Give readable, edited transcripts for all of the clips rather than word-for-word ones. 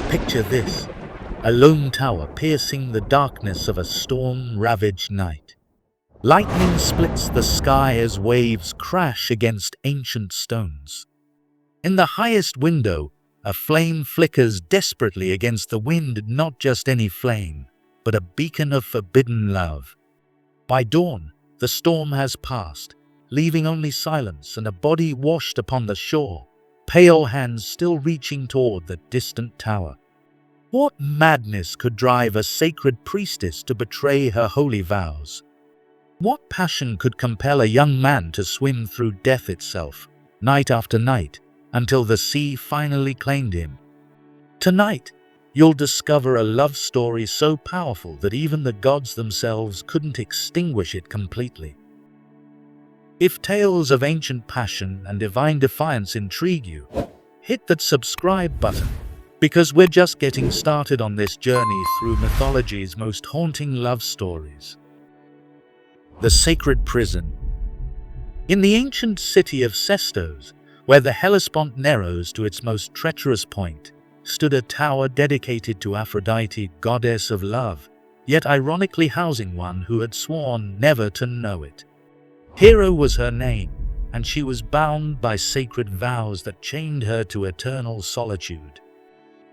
Picture this, a lone tower piercing the darkness of a storm-ravaged night. Lightning splits the sky as waves crash against ancient stones. In the highest window, a flame flickers desperately against the wind, not just any flame, but a beacon of forbidden love. By dawn, the storm has passed, leaving only silence and a body washed upon the shore, pale hands still reaching toward the distant tower. What madness could drive a sacred priestess to betray her holy vows? What passion could compel a young man to swim through death itself, night after night, until the sea finally claimed him? Tonight, you'll discover a love story so powerful that even the gods themselves couldn't extinguish it completely. If tales of ancient passion and divine defiance intrigue you, hit that subscribe button, because we're just getting started on this journey through mythology's most haunting love stories. The Sacred Prison. In the ancient city of Sestos, where the Hellespont narrows to its most treacherous point, stood a tower dedicated to Aphrodite, goddess of love, yet ironically housing one who had sworn never to know it. Hero was her name, and she was bound by sacred vows that chained her to eternal solitude.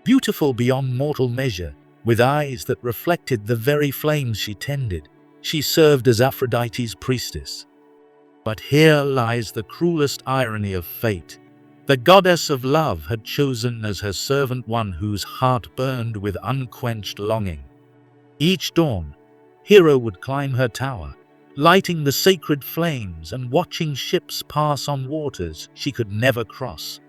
Beautiful beyond mortal measure, with eyes that reflected the very flames she tended, she served as Aphrodite's priestess. But here lies the cruelest irony of fate. The goddess of love had chosen as her servant one whose heart burned with unquenched longing. Each dawn, Hero would climb her tower, lighting the sacred flames and watching ships pass on waters she could never cross.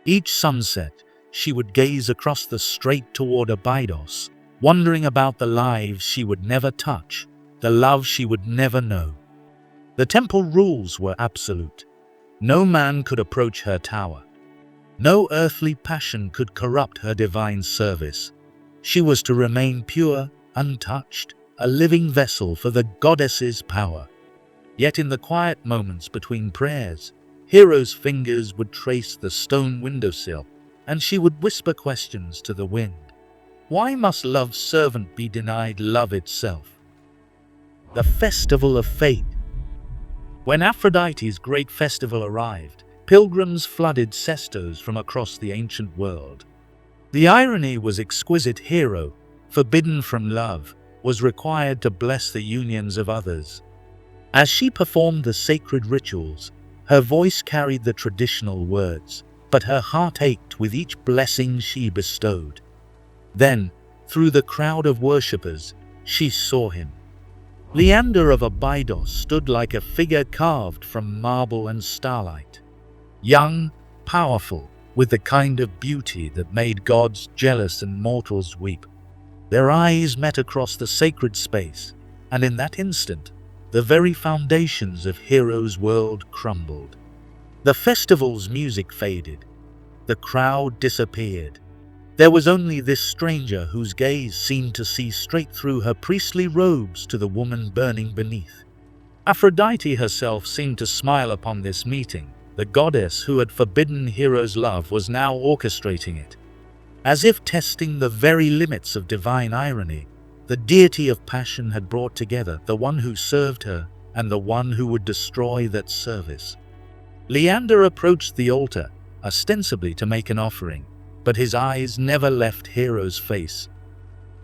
Each sunset, she would gaze across the strait toward Abydos, wondering about the lives she would never touch, the love she would never know. The temple rules were absolute. No man could approach her tower. No earthly passion could corrupt her divine service. She was to remain pure, untouched, a living vessel for the goddess's power. Yet in the quiet moments between prayers, Hero's fingers would trace the stone windowsill, and she would whisper questions to the wind. Why must love's servant be denied love itself? The Festival of Fate. When Aphrodite's great festival arrived, pilgrims flooded Sestos from across the ancient world. The irony was exquisite. Hero, forbidden from love, was required to bless the unions of others. As she performed the sacred rituals, her voice carried the traditional words, but her heart ached with each blessing she bestowed. Then, through the crowd of worshippers, she saw him. Leander of Abydos stood like a figure carved from marble and starlight. Young, powerful, with the kind of beauty that made gods jealous and mortals weep. Their eyes met across the sacred space, and in that instant, the very foundations of Hero's world crumbled. The festival's music faded. The crowd disappeared. There was only this stranger whose gaze seemed to see straight through her priestly robes to the woman burning beneath. Aphrodite herself seemed to smile upon this meeting. The goddess who had forbidden Hero's love was now orchestrating it. As if testing the very limits of divine irony, the deity of passion had brought together the one who served her and the one who would destroy that service. Leander approached the altar, ostensibly to make an offering, but his eyes never left Hero's face.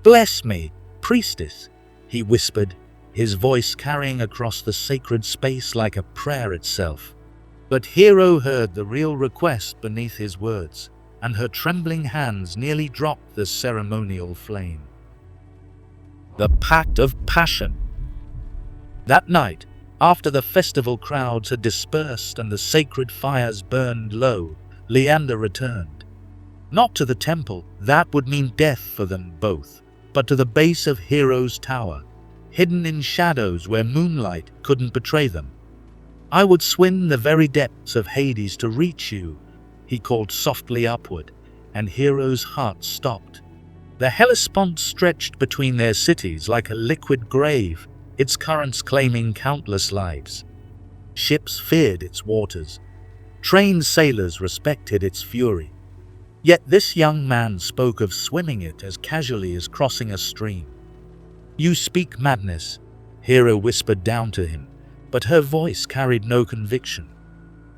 "Bless me, priestess," he whispered, his voice carrying across the sacred space like a prayer itself. But Hero heard the real request beneath his words, and her trembling hands nearly dropped the ceremonial flame. The Pact of Passion. That night, after the festival crowds had dispersed and the sacred fires burned low, Leander returned. Not to the temple, that would mean death for them both, but to the base of Hero's tower, hidden in shadows where moonlight couldn't betray them. "I would swim the very depths of Hades to reach you," he called softly upward, and Hero's heart stopped. The Hellespont stretched between their cities like a liquid grave, its currents claiming countless lives. Ships feared its waters. Trained sailors respected its fury. Yet this young man spoke of swimming it as casually as crossing a stream. "You speak madness," Hero whispered down to him, but her voice carried no conviction.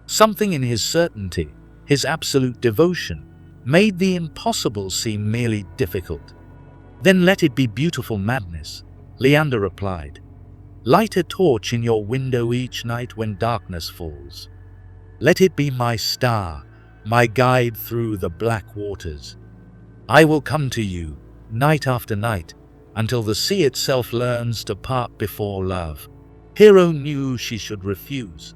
Something in his certainty, his absolute devotion, made the impossible seem merely difficult. "Then let it be beautiful madness," Leander replied. "Light a torch in your window each night when darkness falls. Let it be my star, my guide through the black waters. I will come to you, night after night, until the sea itself learns to part before love." Hero knew she should refuse.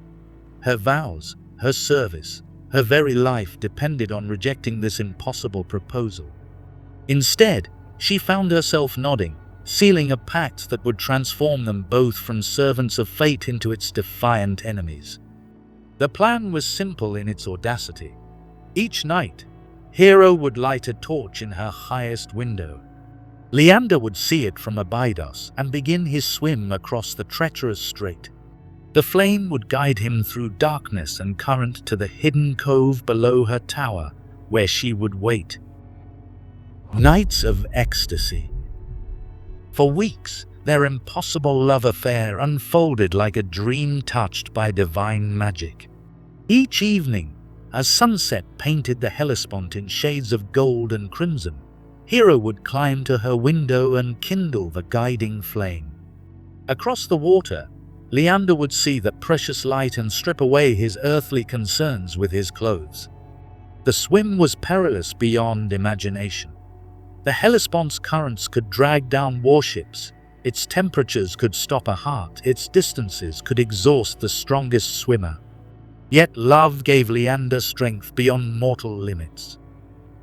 Her vows, her service, her very life depended on rejecting this impossible proposal. Instead, she found herself nodding, sealing a pact that would transform them both from servants of fate into its defiant enemies. The plan was simple in its audacity. Each night, Hero would light a torch in her highest window. Leander would see it from Abydos and begin his swim across the treacherous strait. The flame would guide him through darkness and current to the hidden cove below her tower, where she would wait. Nights of ecstasy. For weeks, their impossible love affair unfolded like a dream touched by divine magic. Each evening, as sunset painted the Hellespont in shades of gold and crimson, Hero would climb to her window and kindle the guiding flame. Across the water, Leander would see the precious light and strip away his earthly concerns with his clothes. The swim was perilous beyond imagination. The Hellespont's currents could drag down warships, its temperatures could stop a heart, its distances could exhaust the strongest swimmer. Yet love gave Leander strength beyond mortal limits.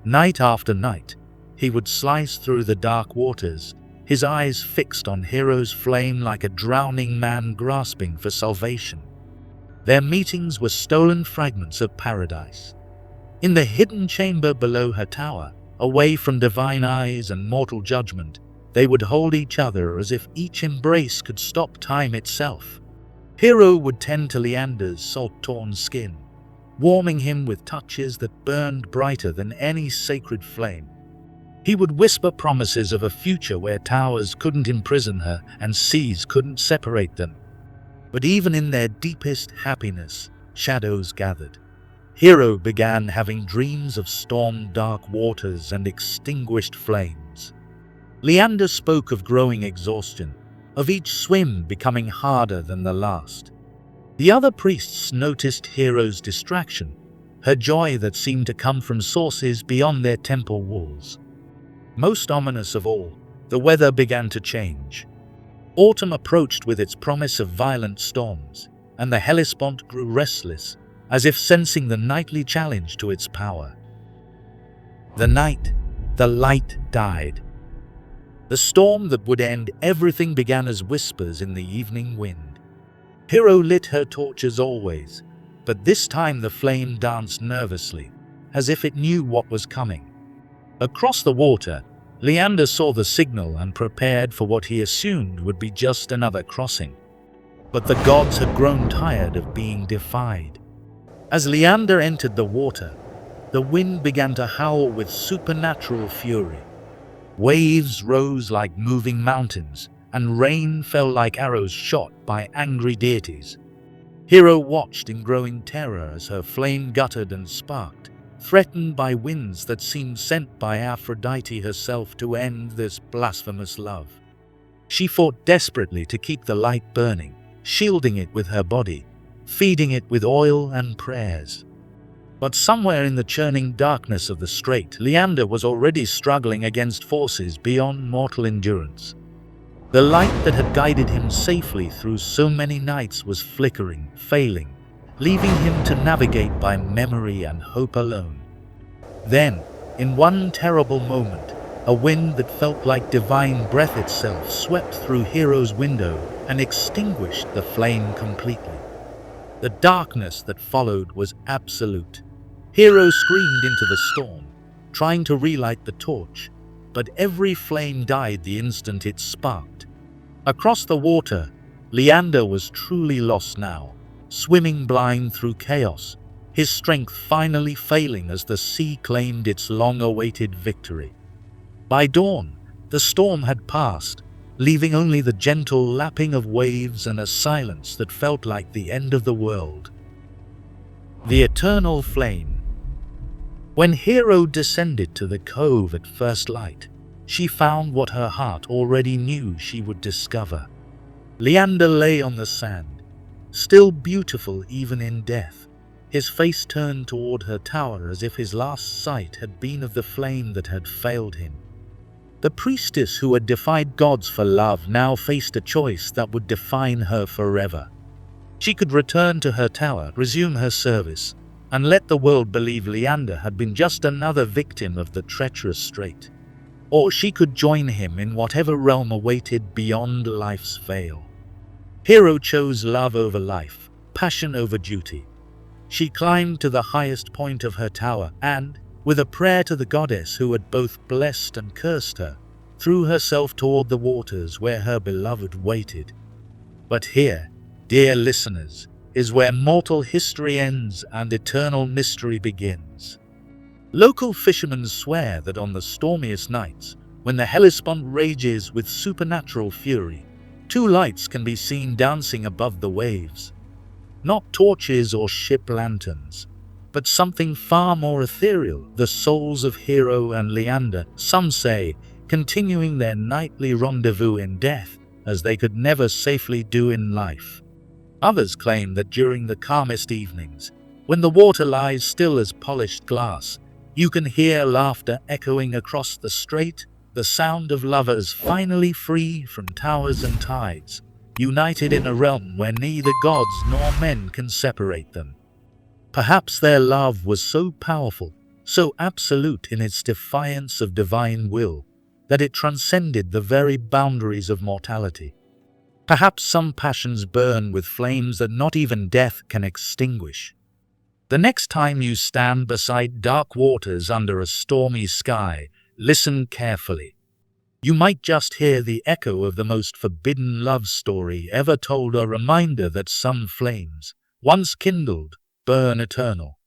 Night after night, he would slice through the dark waters, his eyes fixed on Hero's flame like a drowning man grasping for salvation. Their meetings were stolen fragments of paradise. In the hidden chamber below her tower, away from divine eyes and mortal judgment, they would hold each other as if each embrace could stop time itself. Hero would tend to Leander's salt-torn skin, warming him with touches that burned brighter than any sacred flame. He would whisper promises of a future where towers couldn't imprison her and seas couldn't separate them. But even in their deepest happiness, shadows gathered. Hero began having dreams of stormed dark waters and extinguished flames. Leander spoke of growing exhaustion, of each swim becoming harder than the last. The other priests noticed Hero's distraction, her joy that seemed to come from sources beyond their temple walls. Most ominous of all, the weather began to change. Autumn approached with its promise of violent storms, and the Hellespont grew restless, as if sensing the nightly challenge to its power. The light died. The storm that would end everything began as whispers in the evening wind. Hero lit her torch as always, but this time the flame danced nervously, as if it knew what was coming. Across the water, Leander saw the signal and prepared for what he assumed would be just another crossing. But the gods had grown tired of being defied. As Leander entered the water, the wind began to howl with supernatural fury. Waves rose like moving mountains, and rain fell like arrows shot by angry deities. Hero watched in growing terror as her flame guttered and sparked, threatened by winds that seemed sent by Aphrodite herself to end this blasphemous love. She fought desperately to keep the light burning, shielding it with her body, feeding it with oil and prayers. But somewhere in the churning darkness of the strait, Leander was already struggling against forces beyond mortal endurance. The light that had guided him safely through so many nights was flickering, failing, leaving him to navigate by memory and hope alone. Then, in one terrible moment, a wind that felt like divine breath itself swept through Hero's window and extinguished the flame completely. The darkness that followed was absolute. Hero screamed into the storm, trying to relight the torch, but every flame died the instant it sparked. Across the water, Leander was truly lost now, swimming blind through chaos, his strength finally failing as the sea claimed its long-awaited victory. By dawn, the storm had passed, leaving only the gentle lapping of waves and a silence that felt like the end of the world. The eternal flame. When Hero descended to the cove at first light, she found what her heart already knew she would discover. Leander lay on the sand, still beautiful even in death, his face turned toward her tower as if his last sight had been of the flame that had failed him. The priestess who had defied gods for love now faced a choice that would define her forever. She could return to her tower, resume her service, and let the world believe Leander had been just another victim of the treacherous strait. Or she could join him in whatever realm awaited beyond life's veil. Hero chose love over life, passion over duty. She climbed to the highest point of her tower and, with a prayer to the goddess who had both blessed and cursed her, threw herself toward the waters where her beloved waited. But here, dear listeners, is where mortal history ends and eternal mystery begins. Local fishermen swear that on the stormiest nights, when the Hellespont rages with supernatural fury, two lights can be seen dancing above the waves. Not torches or ship lanterns, but something far more ethereal, the souls of Hero and Leander, some say, continuing their nightly rendezvous in death, as they could never safely do in life. Others claim that during the calmest evenings, when the water lies still as polished glass, you can hear laughter echoing across the strait, the sound of lovers finally free from towers and tides, united in a realm where neither gods nor men can separate them. Perhaps their love was so powerful, so absolute in its defiance of divine will, that it transcended the very boundaries of mortality. Perhaps some passions burn with flames that not even death can extinguish. The next time you stand beside dark waters under a stormy sky, listen carefully. You might just hear the echo of the most forbidden love story ever told, a reminder that some flames, once kindled, burn eternal.